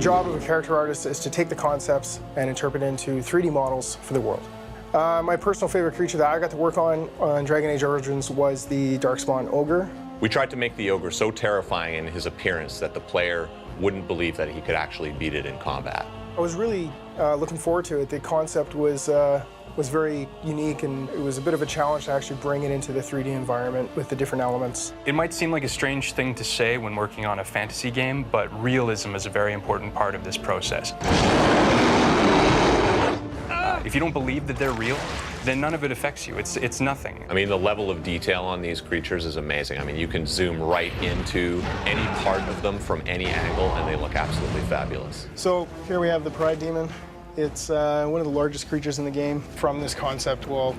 job of a character artist is to take the concepts and interpret it into 3D models for the world. My personal favorite creature that I got to work on DragonAge Origins was the Darkspawn Ogre. We tried to make the ogre so terrifying in his appearance that the player wouldn't believe that he could actually beat it in combat. I was really looking forward to it. The concept was very unique, and it was a bit of a challenge to actually bring it into the 3D environment with the different elements. It might seem like a strange thing to say when working on a fantasy game, but realism is a very important part of this process. If you don't believe that they're real, then none of it affects you. It's nothing. I mean, the level of detail on these creatures is amazing. I mean, you can zoom right into any part of them from any angle, and they look absolutely fabulous. So here we have the Pride Demon. It's one of the largest creatures in the game. From this concept, we'll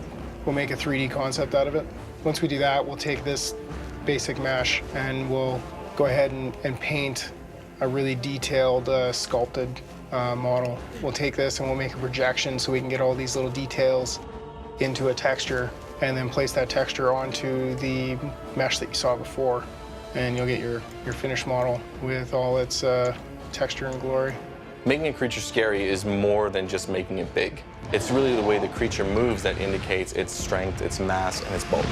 make a 3D concept out of it. Once we do that, we'll take this basic mesh and we'll go ahead and paint a really detailed, sculpted model. We'll take this and we'll make a projection so we can get all these little details into a texture, and then place that texture onto the mesh that you saw before, and you'll get your finished model with all its texture and glory. Making a creature scary is more than just making it big. It's really the way the creature moves that indicates its strength, its mass, and its bulk.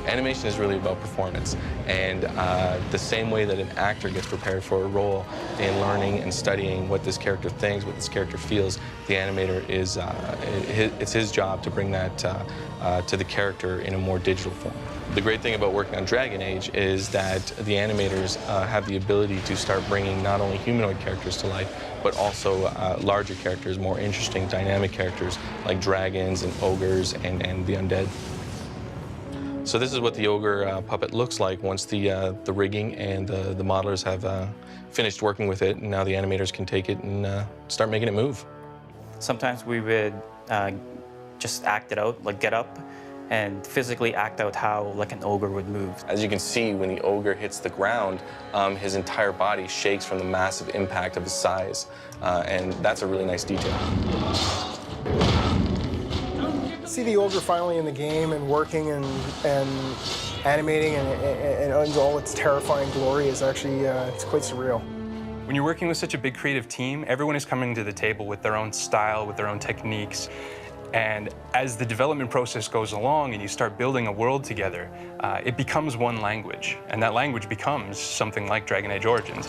Animation is really about performance, and the same way that an actor gets prepared for a role in learning and studying what this character thinks, what this character feels, the animator it's his job to bring that to the character in a more digital form. The great thing about working on DragonAge is that the animators have the ability to start bringing not only humanoid characters to life, but also larger characters, more interesting, dynamic characters like dragons and ogres and the undead. So this is what the ogre puppet looks like once the rigging and the modelers have finished working with it, and now the animators can take it and start making it move. Sometimes we would just act it out, like get up and physically act out how like an ogre would move. As you can see, when the ogre hits the ground, his entire body shakes from the massive impact of his size, and that's a really nice detail. See the ogre finally in the game and working and animating and all its terrifying glory is actually it's quite surreal. When you're working with such a big creative team, everyone is coming to the table with their own style, with their own techniques. And as the development process goes along and you start building a world together, it becomes one language. And that language becomes something like DragonAge Origins.